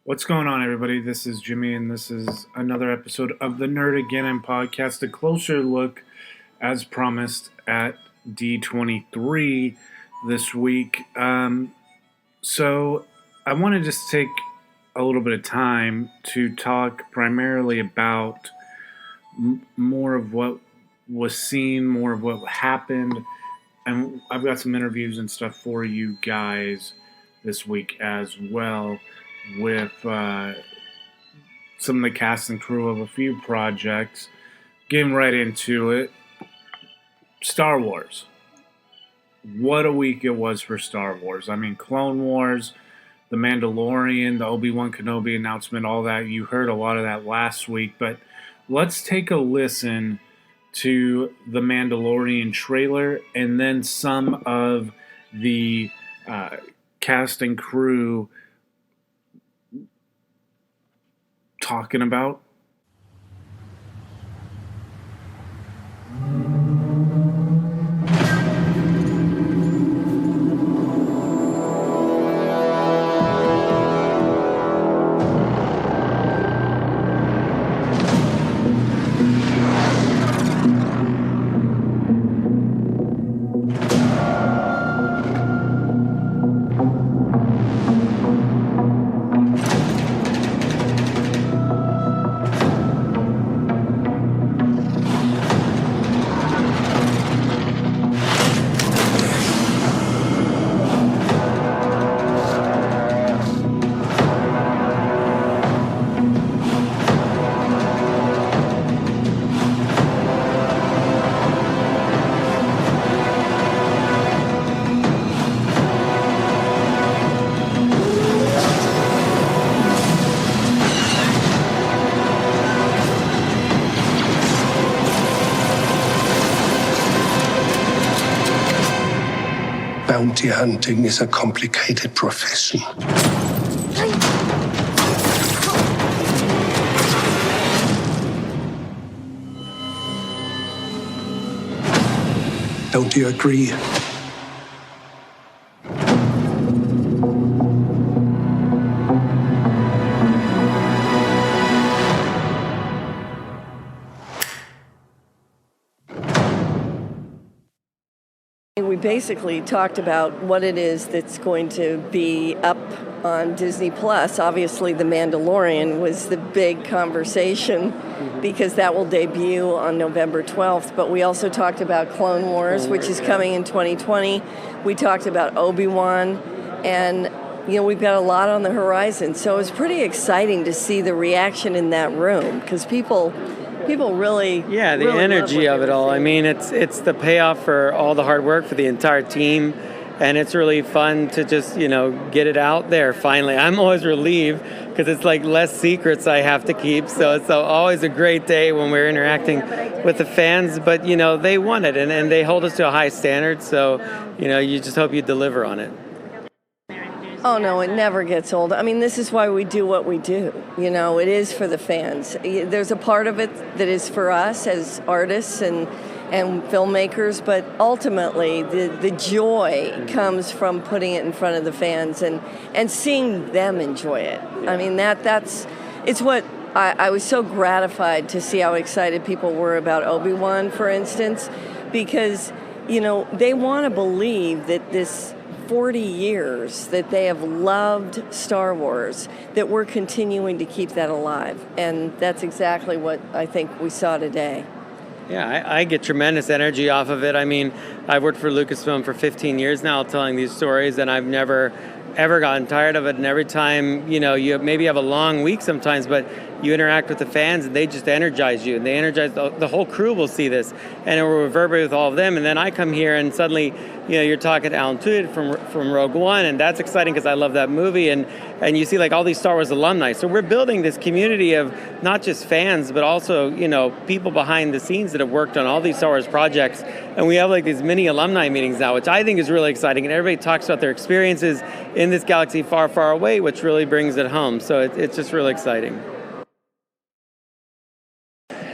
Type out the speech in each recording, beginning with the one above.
What's going on, everybody? This is Jimmy, and this is another episode of the Nerdageddeon podcast, a closer look, as promised, at D23 this week. So I want to just take a little bit of time to talk primarily about more of what was seen, more of what happened, and I've got some interviews and stuff for you guys this week as well, with some of the cast and crew of a few projects. Getting right into it, Star Wars. What a week it was for Star Wars. I mean, Clone Wars, The Mandalorian, the Obi-Wan Kenobi announcement, all that. You heard a lot of that last week, but let's take a listen to the Mandalorian trailer and then some of the cast and crew talking about. Bounty hunting is a complicated profession. Don't you agree? We basically talked about what it is that's going to be up on Disney Plus. Obviously, The Mandalorian was the big conversation because that will debut on November 12th. But we also talked about Clone Wars, which is coming in 2020. We talked about Obi-Wan, and we've got a lot on the horizon. So it's pretty exciting to see the reaction in that room because people really the really energy of it all. seeing. I mean, it's the payoff for all the hard work for the entire team, and it's really fun to just get it out there finally. I'm always relieved because it's like less secrets I have to keep, so it's always a great day when we're interacting with the fans. But they want it, and they hold us to a high standard, so you just hope you deliver on it. Oh, no, it never gets old. I mean, this is why we do what we do. It is for the fans. There's a part of it that is for us as artists and filmmakers, but ultimately the joy comes from putting it in front of the fans and seeing them enjoy it. I mean, it's what I was so gratified to see how excited people were about Obi-Wan, for instance, because, they want to believe that this 40 years that they have loved Star Wars, that we're continuing to keep that alive. And that's exactly what I think we saw today. Yeah, I get tremendous energy off of it. I mean, I've worked for Lucasfilm for 15 years now telling these stories, and I've never, ever gotten tired of it. And every time, you maybe have a long week sometimes, but you interact with the fans and they just energize you. And they energize, the whole crew will see this, and it will reverberate with all of them. And then I come here and suddenly, you're talking to Alan Tudyk from Rogue One, and that's exciting because I love that movie. And you see like all these Star Wars alumni. So we're building this community of not just fans, but also, people behind the scenes that have worked on all these Star Wars projects. And we have like these mini alumni meetings now, which I think is really exciting. And everybody talks about their experiences in this galaxy far, far away, which really brings it home. So it's just really exciting.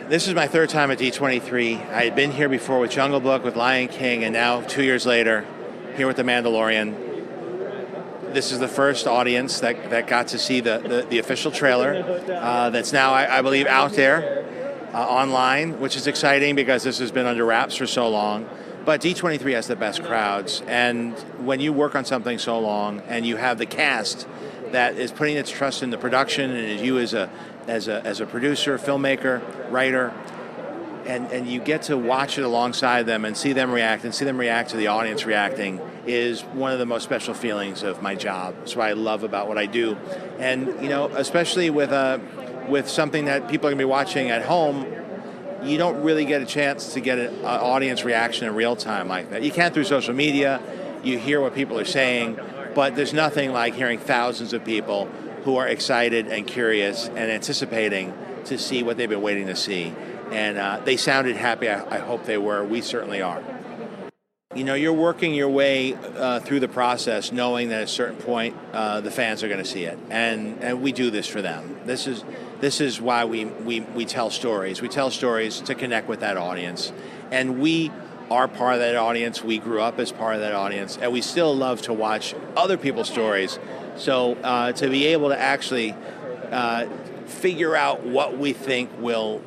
This is my third time at D23. I had been here before with Jungle Book, with Lion King, and now 2 years later, here with The Mandalorian. this is the first audience that got to see the official trailer that's now, I believe, out there online, which is exciting because this has been under wraps for so long. But D23 has the best crowds, and when you work on something so long and you have the cast that is putting its trust in the production and you as a producer, filmmaker, writer, and you get to watch it alongside them and see them react to the audience reacting is one of the most special feelings of my job. That's what I love about what I do. And, especially with something that people are going to be watching at home, you don't really get a chance to get an audience reaction in real time like that. You can through social media, you hear what people are saying, but there's nothing like hearing thousands of people who are excited and curious and anticipating to see what they've been waiting to see. And they sounded happy. I hope they were. We certainly are. You're working your way through the process knowing that at a certain point the fans are going to see it. And we do this for them. This is why we tell stories. We tell stories to connect with that audience. And we are part of that audience. We grew up as part of that audience. And we still love to watch other people's stories. So to be able to actually figure out what we think will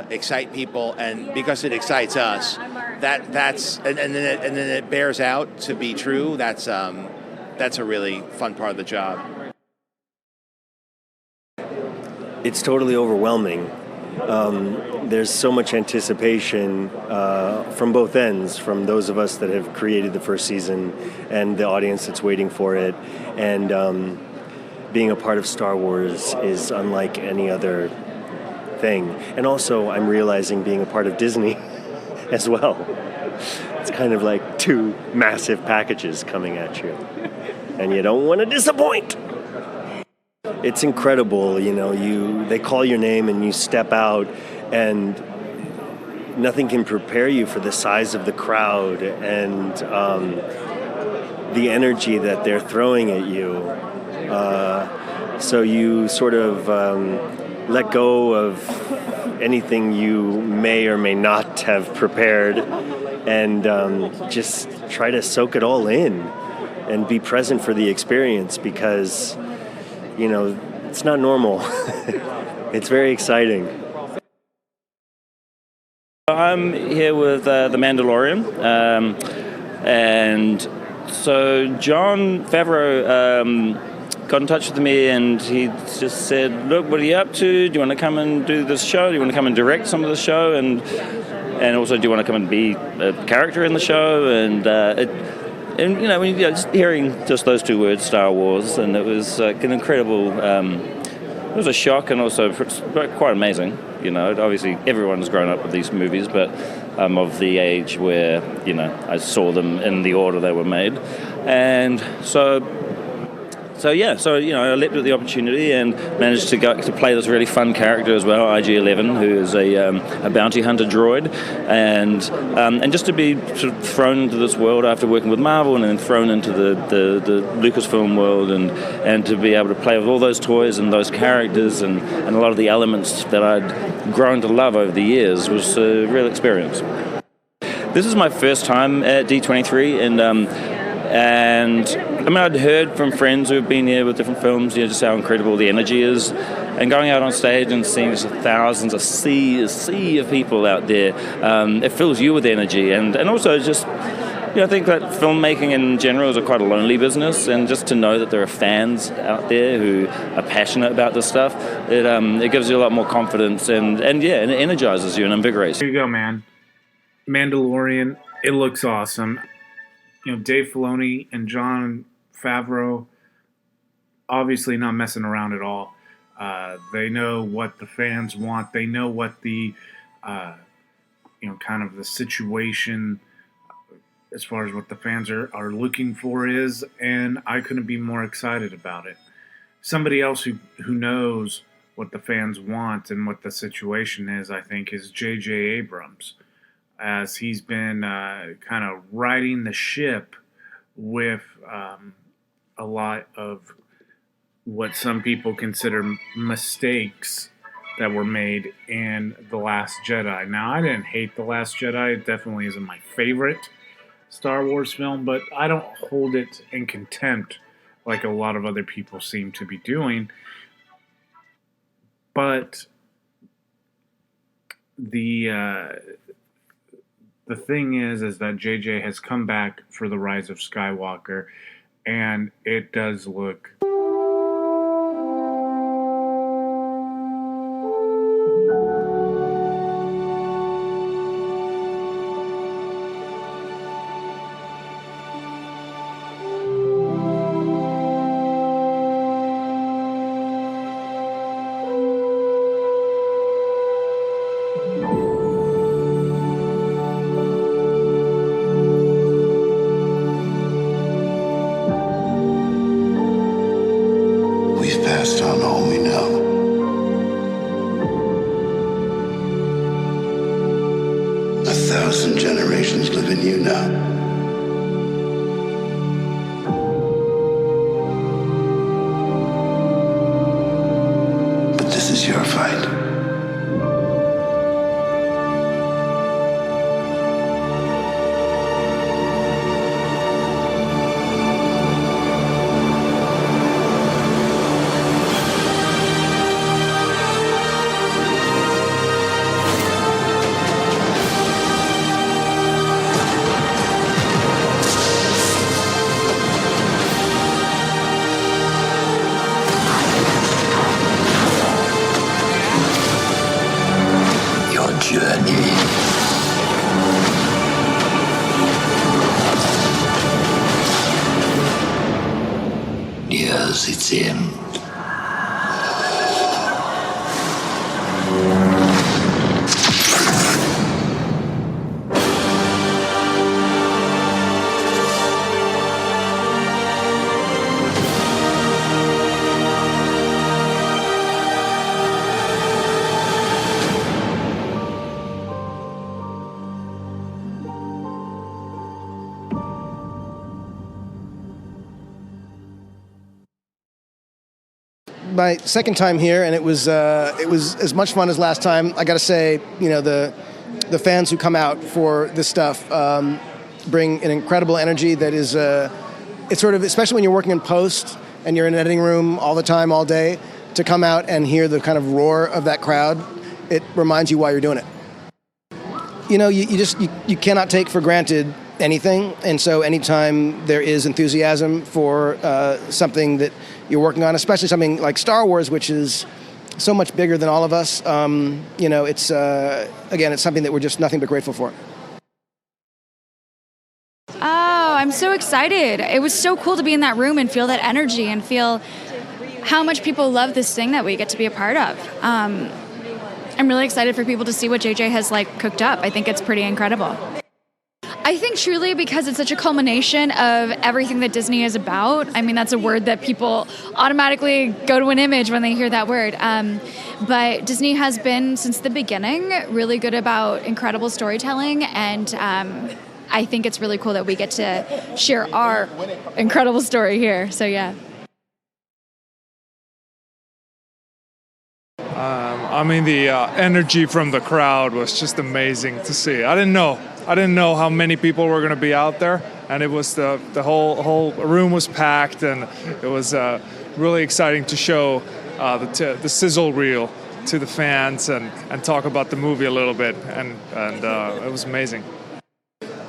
excite people, and because it excites us, that's and then it bears out to be true. That's a really fun part of the job. It's totally overwhelming. There's so much anticipation from both ends, from those of us that have created the first season and the audience that's waiting for it. And being a part of Star Wars is unlike any other thing. And also, I'm realizing being a part of Disney as well. It's kind of like two massive packages coming at you. And you don't want to disappoint. It's incredible, they call your name and you step out, and nothing can prepare you for the size of the crowd and the energy that they're throwing at you. So you sort of let go of anything you may or may not have prepared and just try to soak it all in and be present for the experience, because it's not normal. It's very exciting. I'm here with The Mandalorian, and so Jon Favreau got in touch with me and he just said, look, what are you up to? Do you want to come and do this show? Do you want to come and direct some of the show? And also, do you want to come and be a character in the show? And just hearing just those two words, Star Wars, and it was an incredible, it was a shock and also quite amazing. Obviously everyone's grown up with these movies, but I'm of the age where, I saw them in the order they were made. And so I leapt at the opportunity and managed to play this really fun character as well, IG-11, who is a bounty hunter droid, and just to be sort of thrown into this world after working with Marvel and then thrown into the Lucasfilm world and to be able to play with all those toys and those characters and a lot of the elements that I'd grown to love over the years was a real experience. This is my first time at D23, and I'd heard from friends who have been here with different films, just how incredible the energy is. And going out on stage and seeing just thousands, a sea of people out there, it fills you with energy. And also just, I think that filmmaking in general is quite a lonely business. And just to know that there are fans out there who are passionate about this stuff, it gives you a lot more confidence and it energizes you and invigorates. Here you go, man. Mandalorian, it looks awesome. Dave Filoni and Jon Favreau, obviously not messing around at all. They know what the fans want. They know what the, kind of the situation as far as what the fans are looking for is, and I couldn't be more excited about it. Somebody else who knows what the fans want and what the situation is, I think, is J.J. Abrams, as he's been kind of riding the ship with a lot of what some people consider mistakes that were made in The Last Jedi. Now, I didn't hate The Last Jedi. It definitely isn't my favorite Star Wars film, but I don't hold it in contempt like a lot of other people seem to be doing. But the thing is that JJ has come back for The Rise of Skywalker, and it does look We've passed on all we know. A 1,000 generations live in you now. But this is your fight. Your journey nears its end. My second time here, and it was as much fun as last time. I got to say, the fans who come out for this stuff bring an incredible energy that is, it's sort of, especially when you're working in post and you're in an editing room all the time, all day, to come out and hear the kind of roar of that crowd, it reminds you why you're doing it. You cannot take for granted anything, and so anytime there is enthusiasm for something that you're working on, especially something like Star Wars, which is so much bigger than all of us, it's again, it's something that we're just nothing but grateful for. Oh, I'm so excited. It was so cool to be in that room and feel that energy and feel how much people love this thing that we get to be a part of. I'm really excited for people to see what JJ has cooked up. I think it's pretty incredible. I think truly because it's such a culmination of everything that Disney is about. I mean, that's a word that people automatically go to an image when they hear that word. But Disney has been, since the beginning, really good about incredible storytelling. And I think it's really cool that we get to share our incredible story here. So, yeah. The energy from the crowd was just amazing to see. I didn't know how many people were going to be out there, and it was the whole room was packed, and it was really exciting to show the sizzle reel to the fans and talk about the movie a little bit, and it was amazing.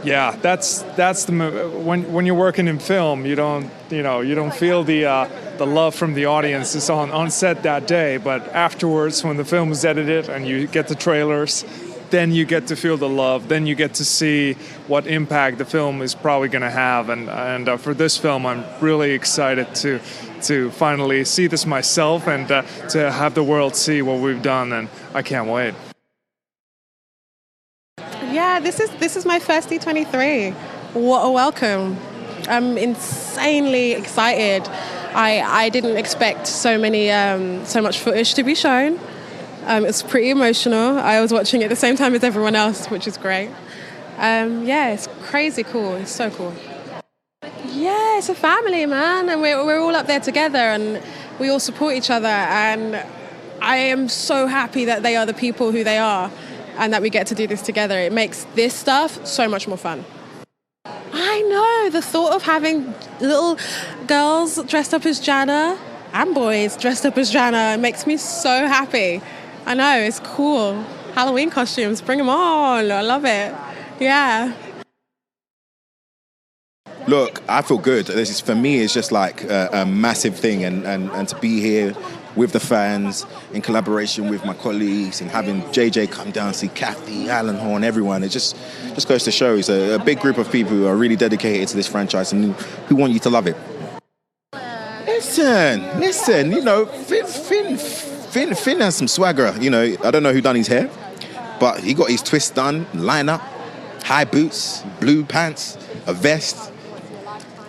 Yeah, that's the when you're working in film, you don't feel the love from the audience is on set that day, but afterwards when the film is edited and you get the trailers, then you get to feel the love, then you get to see what impact the film is probably going to have, and for this film I'm really excited to finally see this myself and to have the world see what we've done, and I can't wait. Yeah, this is my first D23. What a welcome. I'm insanely excited. I didn't expect so much footage to be shown. It's pretty emotional. I was watching it at the same time as everyone else, which is great. It's crazy cool. It's so cool. Yeah, it's a family, man, and we're all up there together, and we all support each other. And I am so happy that they are the people who they are, and that we get to do this together. It makes this stuff so much more fun. I know, the thought of having little girls dressed up as Jana and boys dressed up as Jana. It makes me so happy. I know, it's cool. Halloween costumes, bring them on. I love it. Yeah. Look, I feel good. This is, for me, it's just like a massive thing, and to be here with the fans, in collaboration with my colleagues, and having JJ come down, see Kathy, Alan Horn, everyone, it just goes to show it's a big group of people who are really dedicated to this franchise and who want you to love it. Listen, you know, Finn has some swagger, you know. I don't know who done his hair, but he got his twist done, line up, high boots, blue pants, a vest.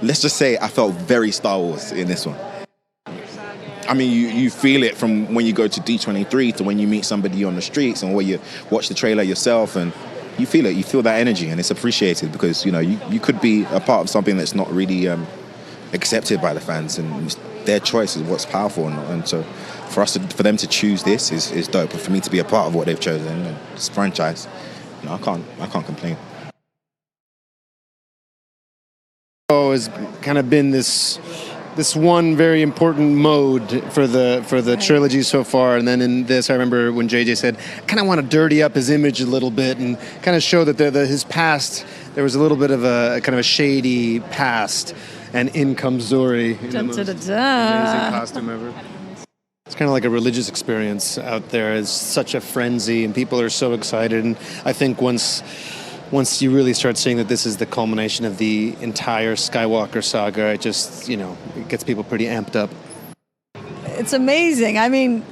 Let's just say I felt very Star Wars in this one. I mean, you feel it from when you go to D23 to when you meet somebody on the streets and when you watch the trailer yourself, and you feel it. You feel that energy, and it's appreciated because, you know, you could be a part of something that's not really accepted by the fans, and their choice is what's powerful. And so for them to choose this is dope. But for me to be a part of what they've chosen, and this franchise, you know, I can't complain. Has kind of been this one very important mode for the trilogy so far, and then in this, I remember when JJ said, I kind of want to dirty up his image a little bit and kind of show that his past, there was a little bit of a kind of a shady past, and in comes Zori in the most amazing costume ever. It's kind of like a religious experience out there. It's such a frenzy, and people are so excited, and I think once you really start seeing that this is the culmination of the entire Skywalker saga, it just, you know, it gets people pretty amped up. It's amazing. I mean,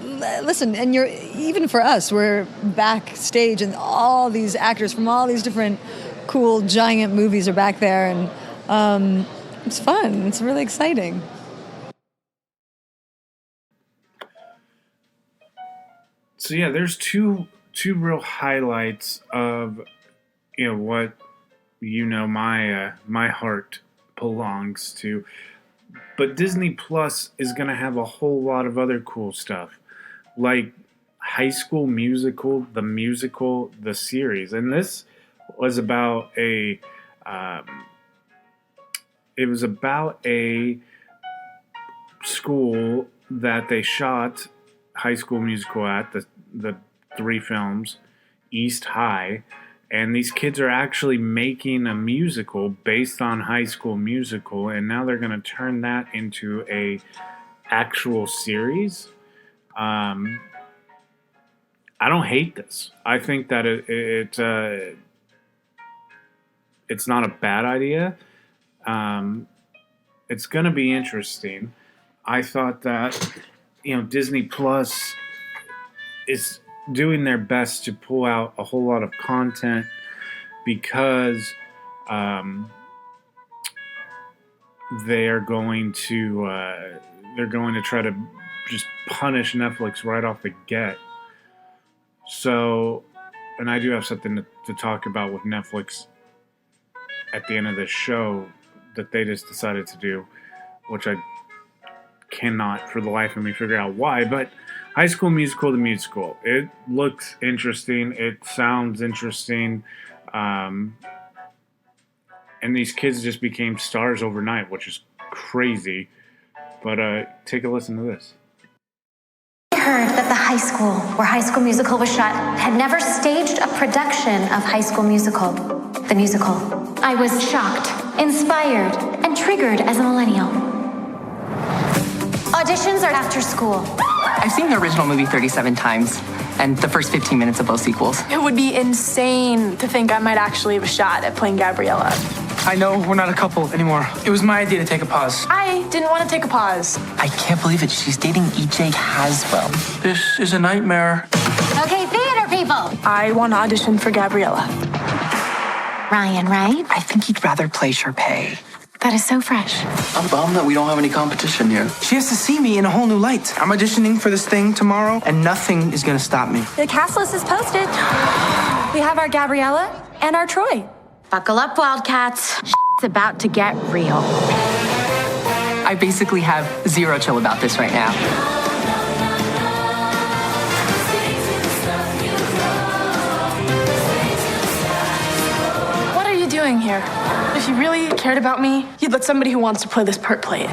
listen, and even for us, we're backstage and all these actors from all these different cool giant movies are back there, and it's fun. It's really exciting. So yeah, there's two real highlights of, you know, what, you know, my heart belongs to. But Disney Plus is going to have a whole lot of other cool stuff, like High School Musical, the series. And this was about a school that they shot High School Musical at, the 3 films, East High. And these kids are actually making a musical based on High School Musical, and now they're going to turn that into a actual series. I don't hate this. I think that it's not a bad idea. It's going to be interesting. I thought that, you know, Disney Plus is doing their best to pull out a whole lot of content because they're going to try to just punish Netflix right off the get. So, and I do have something to talk about with Netflix at the end of this show that they just decided to do, which I cannot for the life of me figure out why, but High School Musical, the musical. It looks interesting. It sounds interesting. And these kids just became stars overnight, which is crazy. But take a listen to this. I heard that the high school where High School Musical was shot had never staged a production of High School Musical, the musical. I was shocked, inspired, and triggered as a millennial. Auditions are after school. I've seen the original movie 37 times, and the first 15 minutes of both sequels. It would be insane to think I might actually have a shot at playing Gabriella. I know we're not a couple anymore. It was my idea to take a pause. I didn't want to take a pause. I can't believe it. She's dating EJ Haswell. This is a nightmare. Okay, theater people. I want to audition for Gabriella. Ryan, right? I think he'd rather play Sharpay. That is so fresh. I'm bummed that we don't have any competition here. She has to see me in a whole new light. I'm auditioning for this thing tomorrow, and nothing is going to stop me. The cast list is posted. We have our Gabriella and our Troy. Buckle up, Wildcats. It's about to get real. I basically have zero chill about this right now. What are you doing here? If he really cared about me, he'd let somebody who wants to play this part play it.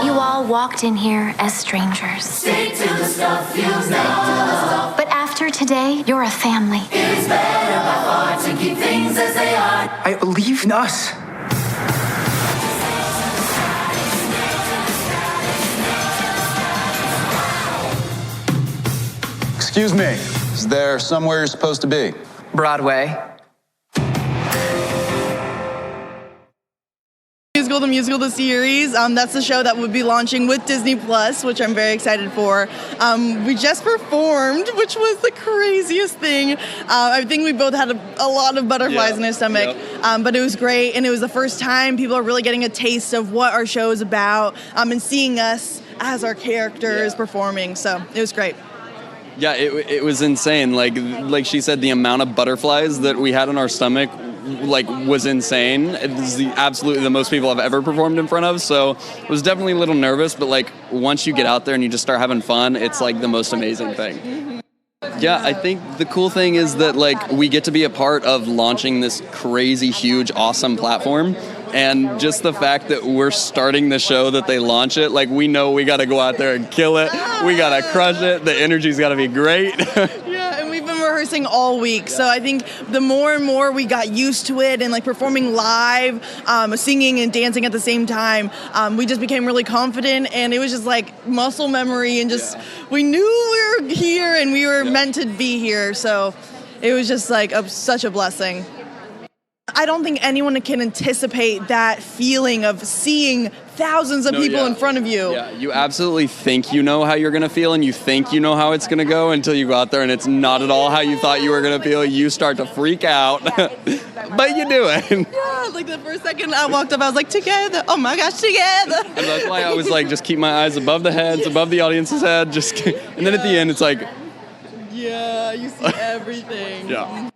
You all walked in here as strangers. Stay till the stuff feels numb. But after today, you're a family. It's better by far to keep things as they are. I believe in us. Excuse me, is there somewhere you're supposed to be? Broadway. The musical, the series. That's the show that would be launching with Disney Plus, which I'm very excited for. We just performed, which was the craziest thing. I think we both had a lot of butterflies in our stomach, but it was great, and it was the first time people are really getting a taste of what our show is about, and seeing us as our characters performing. So it was great. Yeah, it was insane. Like she said, the amount of butterflies that we had in our stomach was insane. It's absolutely the most people I've ever performed in front of, so I was definitely a little nervous, but once you get out there and you just start having fun, it's the most amazing thing. Yeah, I think the cool thing is that we get to be a part of launching this crazy, huge, awesome platform. And just the fact that we're starting the show that they launch it, we know we got to go out there and kill it. We got to crush it. The energy's got to be great. Yeah, and we've been rehearsing all week. So I think the more and more we got used to it and performing live, singing and dancing at the same time, we just became really confident. And it was just muscle memory and just we knew we were here and we were meant to be here. So it was just such a blessing. I don't think anyone can anticipate that feeling of seeing thousands of people in front of you. Yeah, you absolutely think you know how you're going to feel, and you think you know how it's going to go until you go out there and it's not at all how you thought you were going to feel. You start to freak out, but you do it. Yeah, the first second I walked up, I was together. Oh my gosh, together. And that's why I was just keep my eyes above the heads, above the audience's head, and then at the end it's yeah, you see everything. Yeah.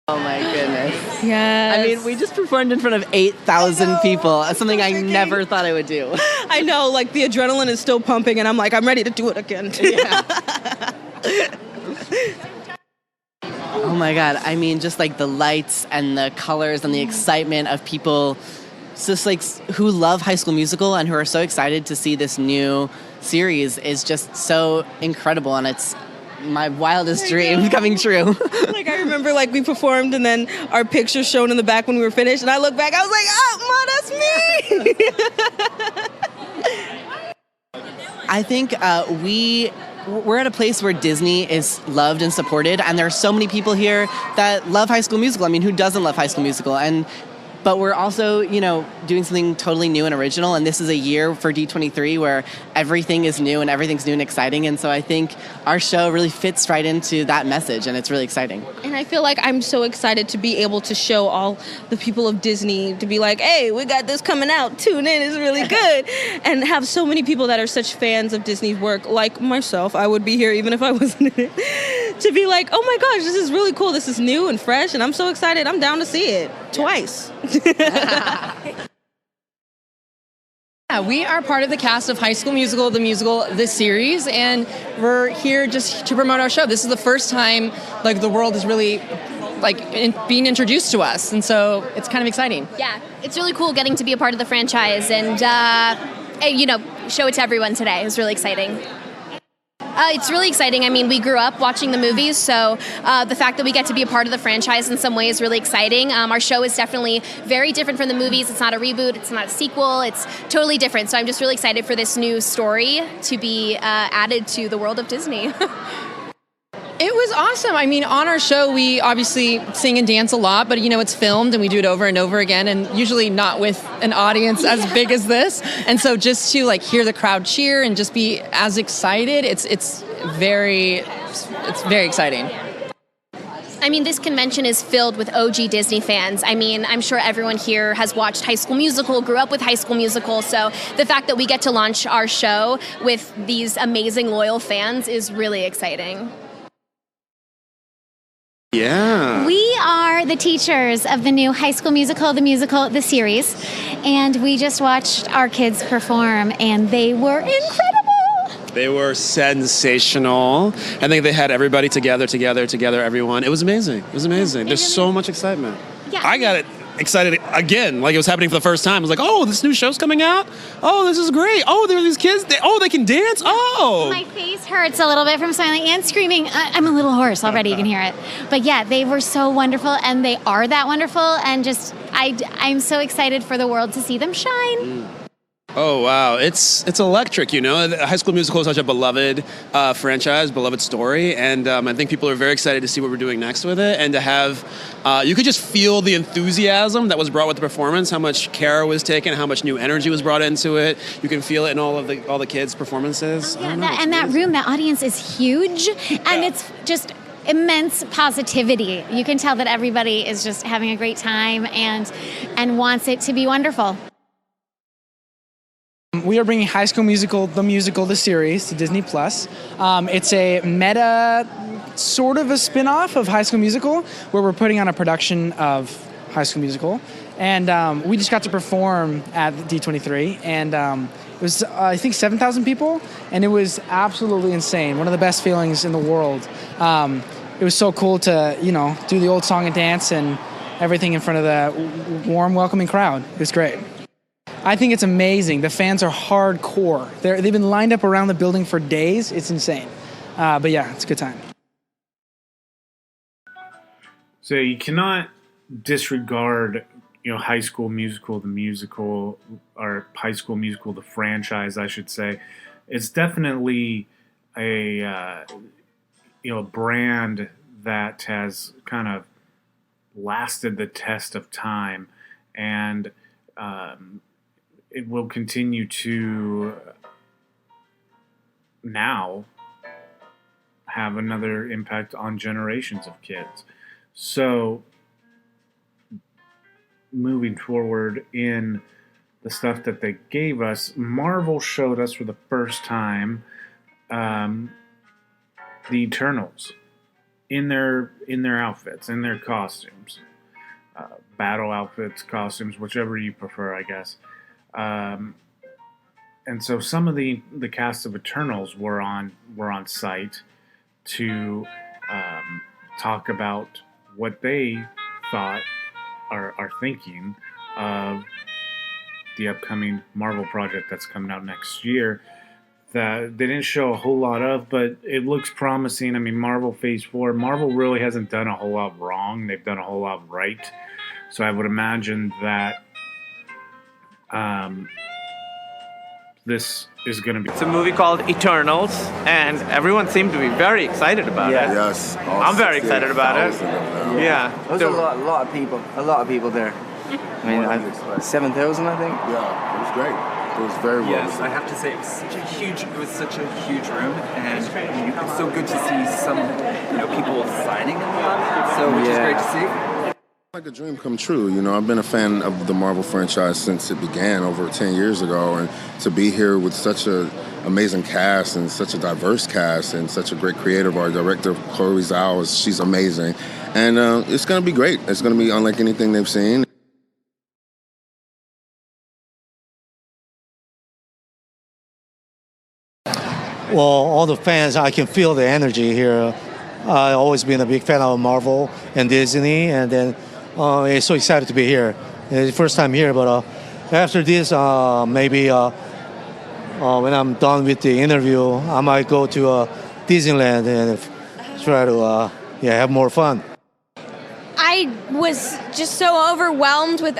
Oh my goodness. Yes. I mean, we just performed in front of 8,000 people, something I never thought I would do. I know, the adrenaline is still pumping, and I'm I'm ready to do it again. Oh my God. I mean, just the lights and the colors and the excitement of people just who love High School Musical and who are so excited to see this new series is just so incredible, and it's my wildest dream coming true. I remember we performed and then our picture shown in the back when we were finished, and I look back, I was Ma, that's me. I think we're at a place where Disney is loved and supported, and there are so many people here that love High School Musical. I mean, who doesn't love High School Musical? But we're also, doing something totally new and original, and this is a year for D23 where everything is new and everything's new and exciting, and so I think our show really fits right into that message, and it's really exciting. And I feel I'm so excited to be able to show all the people of Disney, to be hey, we got this coming out, tune in, it's really good, and have so many people that are such fans of Disney's work, like myself, I would be here even if I wasn't in it, to be oh my gosh, this is really cool, this is new and fresh, and I'm so excited, I'm down to see it, twice. Yeah, we are part of the cast of High School Musical, the series, and we're here just to promote our show. This is the first time the world is really being introduced to us, and so it's kind of exciting. Yeah, it's really cool getting to be a part of the franchise and show it to everyone today. It was really exciting. It's really exciting. I mean, we grew up watching the movies, so the fact that we get to be a part of the franchise in some way is really exciting. Our show is definitely very different from the movies. It's not a reboot. It's not a sequel. It's totally different. So I'm just really excited for this new story to be added to the world of Disney. It was awesome. I mean, on our show, we obviously sing and dance a lot, but it's filmed and we do it over and over again, and usually not with an audience as big as this. And so just to hear the crowd cheer and just be as excited, it's very exciting. I mean, this convention is filled with OG Disney fans. I mean, I'm sure everyone here has watched High School Musical, grew up with High School Musical, so the fact that we get to launch our show with these amazing loyal fans is really exciting. Yeah. We are the teachers of the new High School Musical, the series, and we just watched our kids perform, and they were incredible. They were sensational. I think they had everybody together, everyone. It was amazing. There's so much excitement. Yeah. I got it excited again, like it was happening for the first time. I was like, oh, this new show's coming out? Oh, this is great. Oh, there are these kids. They can dance? Oh. My face hurts a little bit from smiling and screaming. I'm a little hoarse already, you can hear it. But yeah, they were so wonderful, and they are that wonderful, and just, I'm so excited for the world to see them shine. Oh, wow. It's electric, you know. High School Musical is such a beloved franchise, beloved story, and I think people are very excited to see what we're doing next with it, and to have, you could just feel the enthusiasm that was brought with the performance, how much care was taken, how much new energy was brought into it. You can feel it in all the kids' performances. That room, that audience is huge, and it's just immense positivity. You can tell that everybody is just having a great time and wants it to be wonderful. We are bringing High School Musical, the series, to Disney+. It's a meta, sort of a spin-off of High School Musical, where we're putting on a production of High School Musical. And we just got to perform at D23, and it was, I think, 7,000 people, and it was absolutely insane. One of the best feelings in the world. It was so cool to, do the old song and dance and everything in front of the warm, welcoming crowd. It was great. I think it's amazing. The fans are hardcore. They've been lined up around the building for days. It's insane. But yeah, it's a good time. So you cannot disregard, High School Musical, the musical, or High School Musical, the franchise, I should say. It's definitely a brand that has kind of lasted the test of time, and it will continue to now have another impact on generations of kids. So moving forward in the stuff that they gave us, Marvel showed us for the first time the Eternals in their outfits, in their costumes, battle outfits, costumes, whichever you prefer, I guess. And so some of the cast of Eternals were on site to talk about what they thought are thinking of the upcoming Marvel project that's coming out next year. That they didn't show a whole lot of, but it looks promising. I mean, Marvel Phase 4, Marvel really hasn't done a whole lot wrong. They've done a whole lot right. So I would imagine that this is going to be... It's a movie called Eternals, and everyone seemed to be very excited about it. Yes. I'm very excited about it. Yeah. There was a lot of people there. I mean, 7,000, I think. Yeah, it was great. It was very well. Yes, I have to say it was such a huge room, and it's so good to see some people signing a lot. So which is great to see. Like a dream come true. I've been a fan of the Marvel franchise since it began over 10 years ago, and to be here with such an amazing cast and such a diverse cast and such a great creative, our director Chloe Zhao, she's amazing, and it's going to be great. It's going to be unlike anything they've seen. Well, all the fans, I can feel the energy here. I've always been a big fan of Marvel and Disney, and then it's so excited to be here. It's the first time here, but after this, maybe when I'm done with the interview, I might go to Disneyland and try to have more fun. I was just so overwhelmed with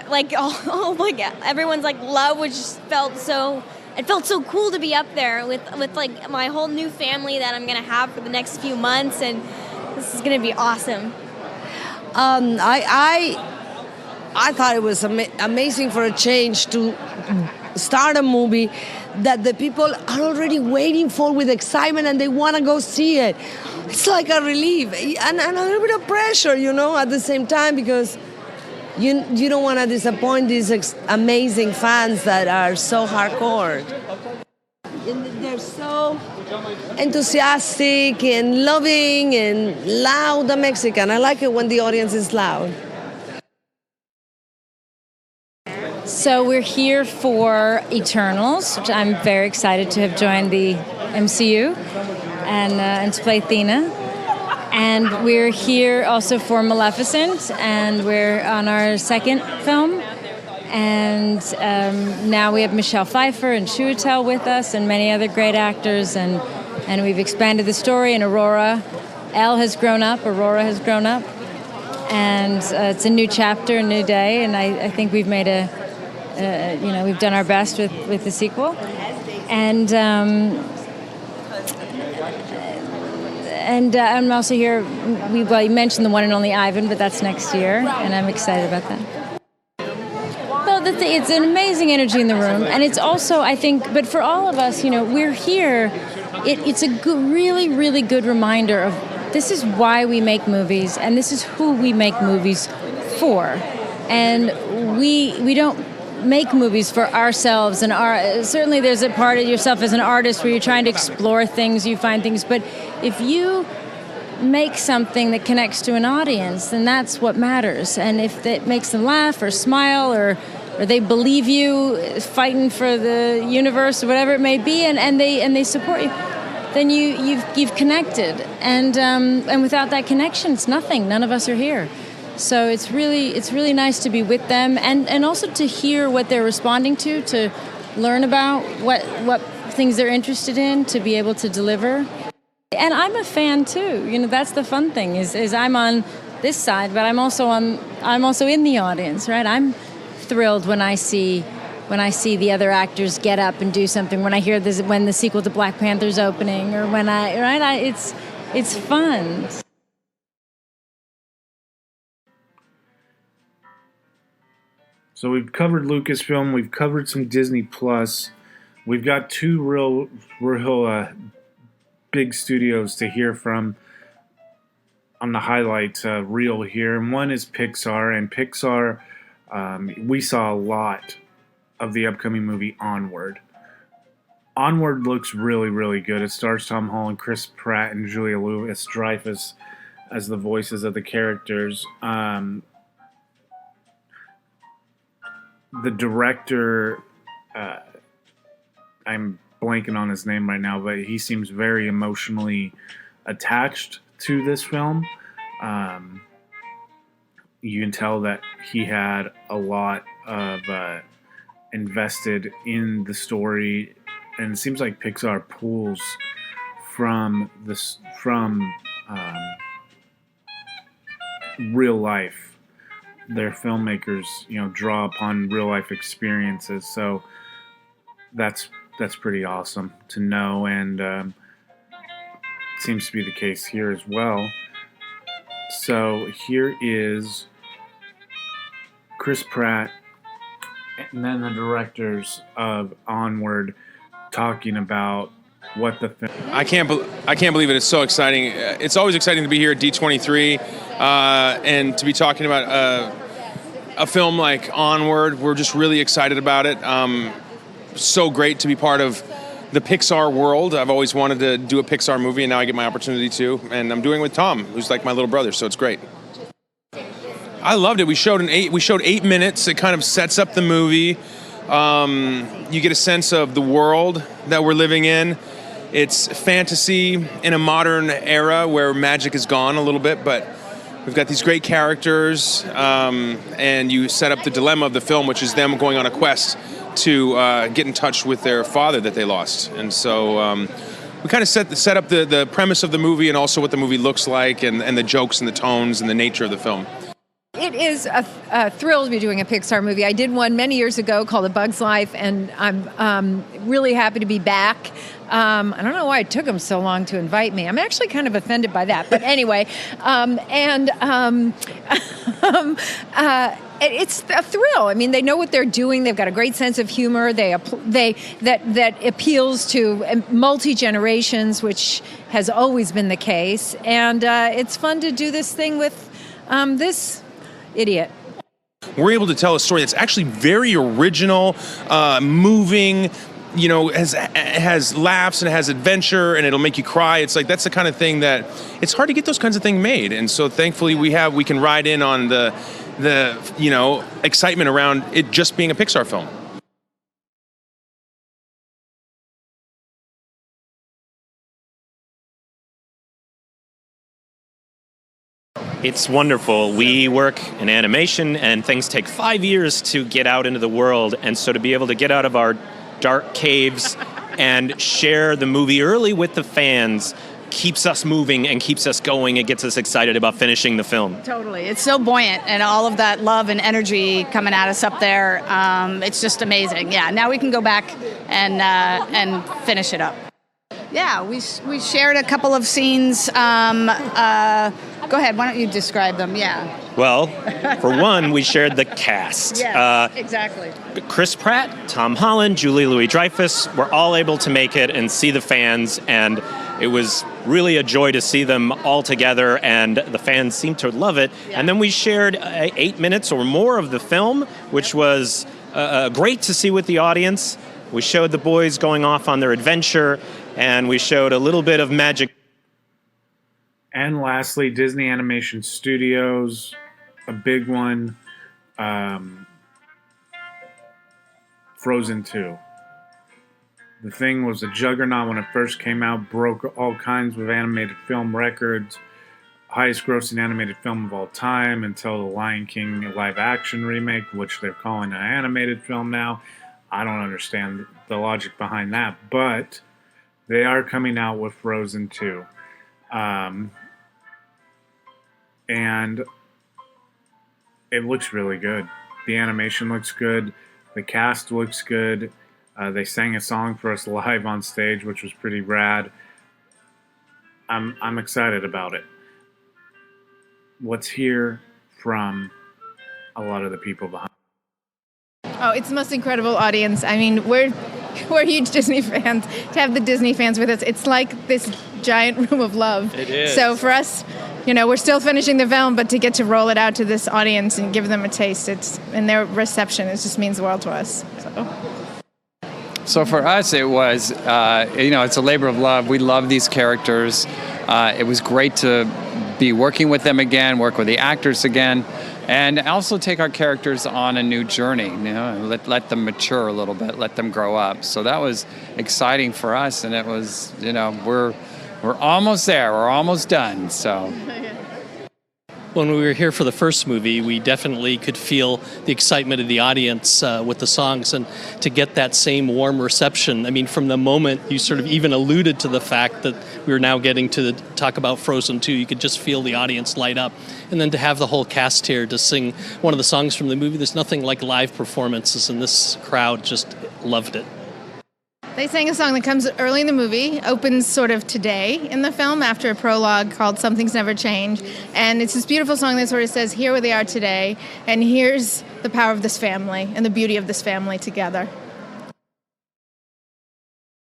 everyone's love, which just felt so. It felt so cool to be up there with my whole new family that I'm gonna have for the next few months, and this is gonna be awesome. I thought it was amazing for a change to start a movie that the people are already waiting for with excitement, and they want to go see it. It's like a relief and a little bit of pressure, at the same time, because you don't want to disappoint these amazing fans that are so hardcore. They're so enthusiastic and loving and loud, the Mexican. I like it when the audience is loud. So we're here for Eternals, which I'm very excited to have joined the MCU and to play Athena. And we're here also for Maleficent, and we're on our second film. And now we have Michelle Pfeiffer and Chiwetel with us and many other great actors. And we've expanded the story, and Aurora, Elle has grown up, Aurora has grown up. And it's a new chapter, a new day, and I think we've made we've done our best with the sequel. And I'm also here, you mentioned the one and only Ivan, but that's next year, and I'm excited about that. Well, it's an amazing energy in the room, and it's also, I think, but for all of us, we're here, it's a good, really, really good reminder of this is why we make movies, and this is who we make movies for. And we don't make movies for ourselves, and certainly there's a part of yourself as an artist where you're trying to explore things, you find things, but if you make something that connects to an audience, then that's what matters. And if it makes them laugh or smile or they believe you fighting for the universe or whatever it may be, and they support you, then you've connected. And without that connection, it's nothing. None of us are here. So it's really nice to be with them and also to hear what they're responding to learn about what things they're interested in, to be able to deliver. And I'm a fan too. That's the fun thing is I'm on this side, but I'm also in the audience, right? I'm thrilled when I see the other actors get up and do something, when I hear when the sequel to Black Panther's opening, or when it's fun. So we've covered Lucasfilm, we've covered some Disney Plus. We've got two real big studios to hear from on the highlight reel here. And one is Pixar, and Pixar, we saw a lot of the upcoming movie Onward. Onward looks really, really good. It stars Tom Holland, Chris Pratt, and Julia Louis-Dreyfus as the voices of the characters. The director, I'm blanking on his name right now, but he seems very emotionally attached to this film. You can tell that he had a lot of invested in the story, and it seems like Pixar pulls from real life. Their filmmakers, draw upon real life experiences, so that's pretty awesome to know, and seems to be the case here as well. So here is Chris Pratt and then the directors of Onward talking about what the film. I can't believe it. It's so exciting. It's always exciting to be here at D23 and to be talking about a film like Onward. We're just really excited about it. So great to be part of the Pixar world. I've always wanted to do a Pixar movie, and now I get my opportunity to. And I'm doing it with Tom, who's like my little brother, so it's great. I loved it. We showed 8 minutes. It kind of sets up the movie. You get a sense of the world that we're living in. It's fantasy in a modern era where magic is gone a little bit, but we've got these great characters, and you set up the dilemma of the film, which is them going on a quest to get in touch with their father that they lost. And so we kind of set up the premise of the movie, and also what the movie looks like, and the jokes and the tones and the nature of the film. It is a thrill to be doing a Pixar movie. I did one many years ago called A Bug's Life, and I'm really happy to be back. I don't know why it took them so long to invite me. I'm actually kind of offended by that. But anyway, it's a thrill. I mean, they know what they're doing. They've got a great sense of humor. That appeals to multi-generations, which has always been the case. And it's fun to do this thing with this idiot. We're able to tell a story that's actually very original, moving, has laughs and it has adventure, and it'll make you cry. It's like, that's the kind of thing that it's hard to get those kinds of things made. And so thankfully we can ride in on the the excitement around it just being a Pixar film. It's wonderful. We work in animation, and things take 5 years to get out into the world. And so to be able to get out of our dark caves and share the movie early with the fans keeps us moving and keeps us going. It gets us excited about finishing the film. Totally. It's so buoyant, and all of that love and energy coming at us up there. It's just amazing. Yeah, now we can go back and finish it up. Yeah, we shared a couple of scenes. Go ahead, why don't you describe them? Yeah. Well, for one, we shared the cast. Yes, exactly. Chris Pratt, Tom Holland, Julie Louis-Dreyfus were all able to make it and see the fans, and it was really a joy to see them all together, and the fans seemed to love it. Yeah. And then we shared 8 minutes or more of the film, which was great to see with the audience. We showed the boys going off on their adventure, and we showed a little bit of magic. And lastly, Disney Animation Studios, a big one, Frozen 2. The thing was a juggernaut when it first came out, broke all kinds of animated film records, highest grossing animated film of all time until the Lion King live action remake, which they're calling an animated film now. I don't understand the logic behind that, but they are coming out with Frozen 2. And it looks really good. The animation looks good. The cast looks good. They sang a song for us live on stage, which was pretty rad. I'm excited about it. Let's hear from a lot of the people behind. Oh, it's the most incredible audience. I mean, we're huge Disney fans. To have the Disney fans with us, it's like this giant room of love. It is. So for us, we're still finishing the film, but to get to roll it out to this audience and give them a taste, and their reception, it just means the world to us. So for us, it was, it's a labor of love. We love these characters. It was great to be working with them again, work with the actors again, and also take our characters on a new journey. Let them mature a little bit, let them grow up. So that was exciting for us, and it was, we're almost there. We're almost done. So. When we were here for the first movie, we definitely could feel the excitement of the audience with the songs, and to get that same warm reception. I mean, from the moment you sort of even alluded to the fact that we were now getting to talk about Frozen 2, you could just feel the audience light up. And then to have the whole cast here to sing one of the songs from the movie, there's nothing like live performances, and this crowd just loved it. They sang a song that comes early in the movie, opens sort of today in the film after a prologue called Something's Never Changed. And it's this beautiful song that sort of says, here we are today, and here's the power of this family and the beauty of this family together.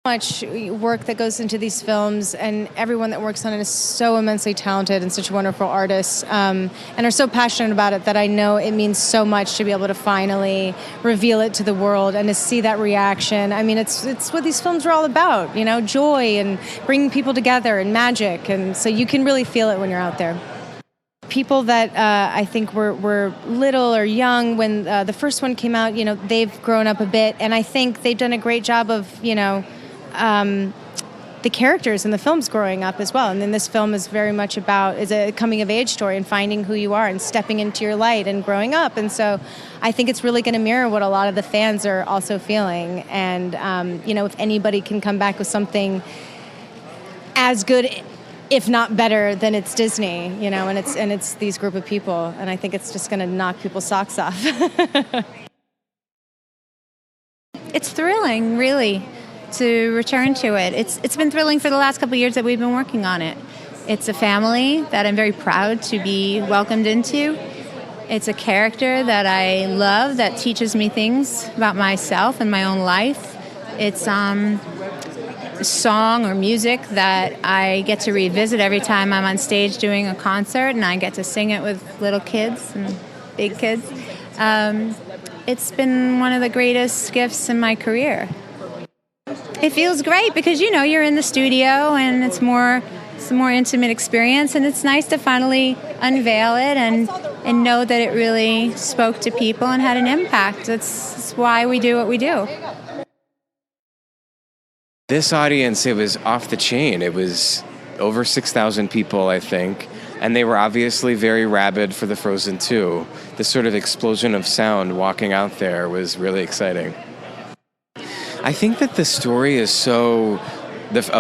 Much work that goes into these films, and everyone that works on it is so immensely talented and such wonderful artists, and are so passionate about it that I know it means so much to be able to finally reveal it to the world and to see that reaction. I mean, it's what these films are all about, joy and bringing people together and magic, and so you can really feel it when you're out there. People that I think were little or young when the first one came out, they've grown up a bit, and I think they've done a great job of, the characters in the films growing up as well. And then this film is very much is a coming of age story and finding who you are and stepping into your light and growing up. And so I think it's really going to mirror what a lot of the fans are also feeling. And, if anybody can come back with something as good, if not better, than it's Disney, and it's these group of people. And I think it's just going to knock people's socks off. It's thrilling, really, to return to it. It's been thrilling for the last couple of years that we've been working on it. It's a family that I'm very proud to be welcomed into. It's a character that I love that teaches me things about myself and my own life. It's song or music that I get to revisit every time I'm on stage doing a concert, and I get to sing it with little kids and big kids. It's been one of the greatest gifts in my career. It feels great because, you're in the studio and it's a more intimate experience, and it's nice to finally unveil it and and know that it really spoke to people and had an impact. That's why we do what we do. This audience, it was off the chain. It was over 6,000 people, I think, and they were obviously very rabid for the Frozen 2. This sort of explosion of sound walking out there was really exciting. I think that the story is of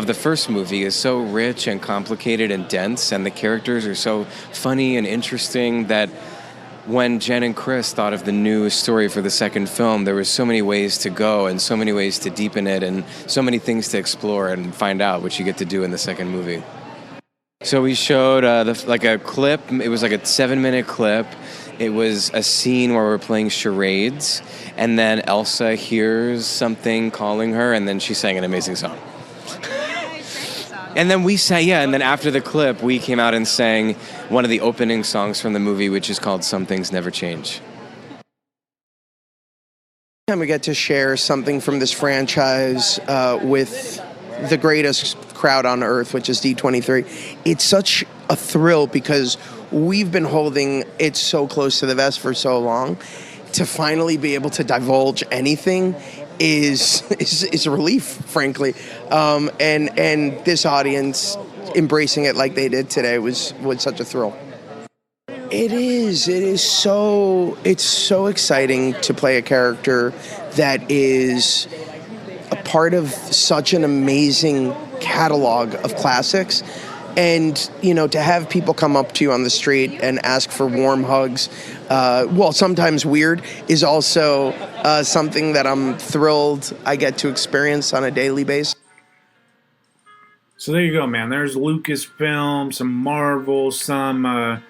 the first movie is so rich and complicated and dense, and the characters are so funny and interesting that when Jen and Chris thought of the new story for the second film, there were so many ways to go and so many ways to deepen it and so many things to explore and find out, which you get to do in the second movie. So we showed a clip. It was like a 7-minute clip. It was a scene where we're playing charades, and then Elsa hears something calling her, and then she sang an amazing song. And then we sang, and then after the clip, we came out and sang one of the opening songs from the movie, which is called Some Things Never Change. Time we get to share something from this franchise with the greatest crowd on earth, which is D23. It's such a thrill because we've been holding it so close to the vest for so long. To finally be able to divulge anything is a relief, frankly. And this audience embracing it like they did today was such a thrill. It's so exciting to play a character that is a part of such an amazing catalog of classics. And, to have people come up to you on the street and ask for warm hugs, sometimes weird, is also something that I'm thrilled I get to experience on a daily basis. So there you go, man. There's Lucasfilm, some Marvel, some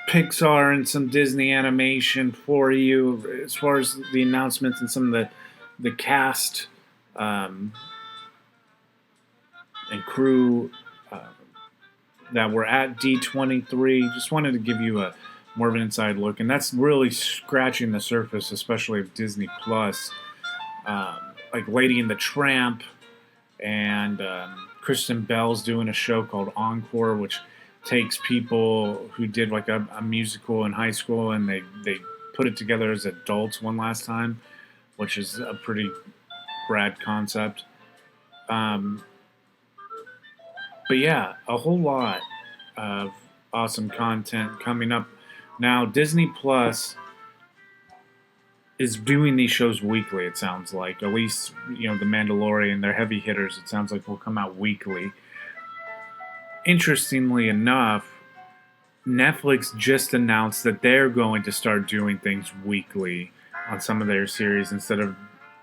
Pixar, and some Disney Animation for you as far as the announcements and some of the cast and crew that were at D23. Just wanted to give you more of an inside look, and that's really scratching the surface, especially of Disney Plus. Like Lady and the Tramp, and Kristen Bell's doing a show called Encore, which takes people who did like a musical in high school and they put it together as adults one last time, which is a pretty rad concept. But yeah, a whole lot of awesome content coming up. Now, Disney Plus is doing these shows weekly, it sounds like. At least, The Mandalorian, their heavy hitters, it sounds like will come out weekly. Interestingly enough, Netflix just announced that they're going to start doing things weekly on some of their series instead of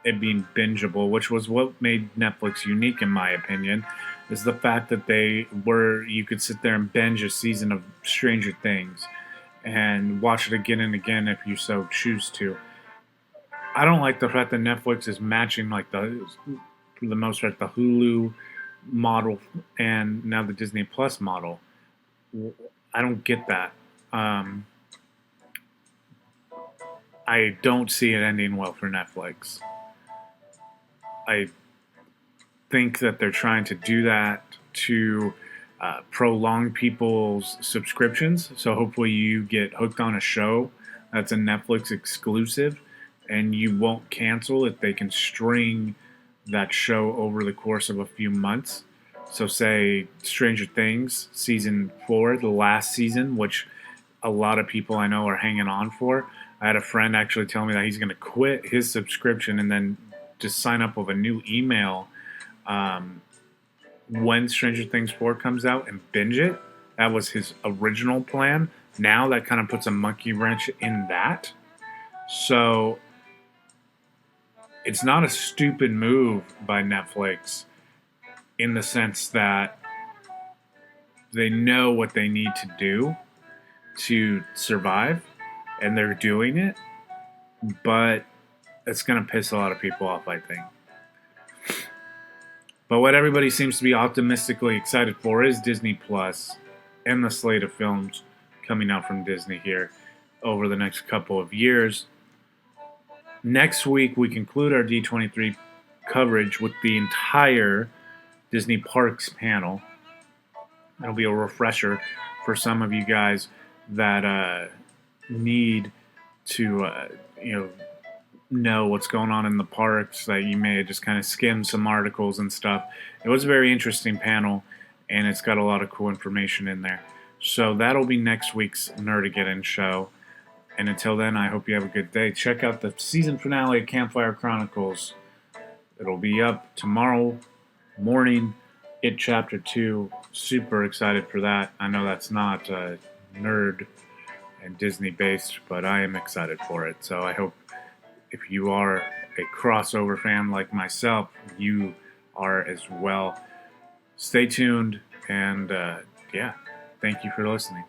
it being bingeable, which was what made Netflix unique, in my opinion, is the fact that you could sit there and binge a season of Stranger Things and watch it again and again if you so choose to. I don't like the fact that Netflix is matching, for the most part, the Hulu model and now the Disney Plus model. I don't get that. I don't see it ending well for Netflix. I think that they're trying to do that to prolong people's subscriptions. So hopefully you get hooked on a show that's a Netflix exclusive and you won't cancel if they can string that show over the course of a few months. So say Stranger Things season 4, the last season, which a lot of people I know are hanging on for. I had a friend actually tell me that he's going to quit his subscription and then just sign up with a new email when Stranger Things 4 comes out and binge it. That was his original plan. Now that kind of puts a monkey wrench in that. So it's not a stupid move by Netflix in the sense that they know what they need to do to survive and they're doing it, but it's going to piss a lot of people off, I think. But what everybody seems to be optimistically excited for is Disney Plus and the slate of films coming out from Disney here over the next couple of years. Next week, we conclude our D23 coverage with the entire Disney Parks panel. It'll be a refresher for some of you guys that need to know what's going on in the parks, that you may have just kind of skimmed some articles and stuff. It was a very interesting panel, and it's got a lot of cool information in there. So that'll be next week's Nerdageddeon show. And until then, I hope you have a good day. Check out the season finale of Campfire Chronicles. It'll be up tomorrow morning. It Chapter 2. Super excited for that. I know that's not nerd and Disney based, but I am excited for it. So I hope if you are a crossover fan like myself, you are as well. Stay tuned, and thank you for listening.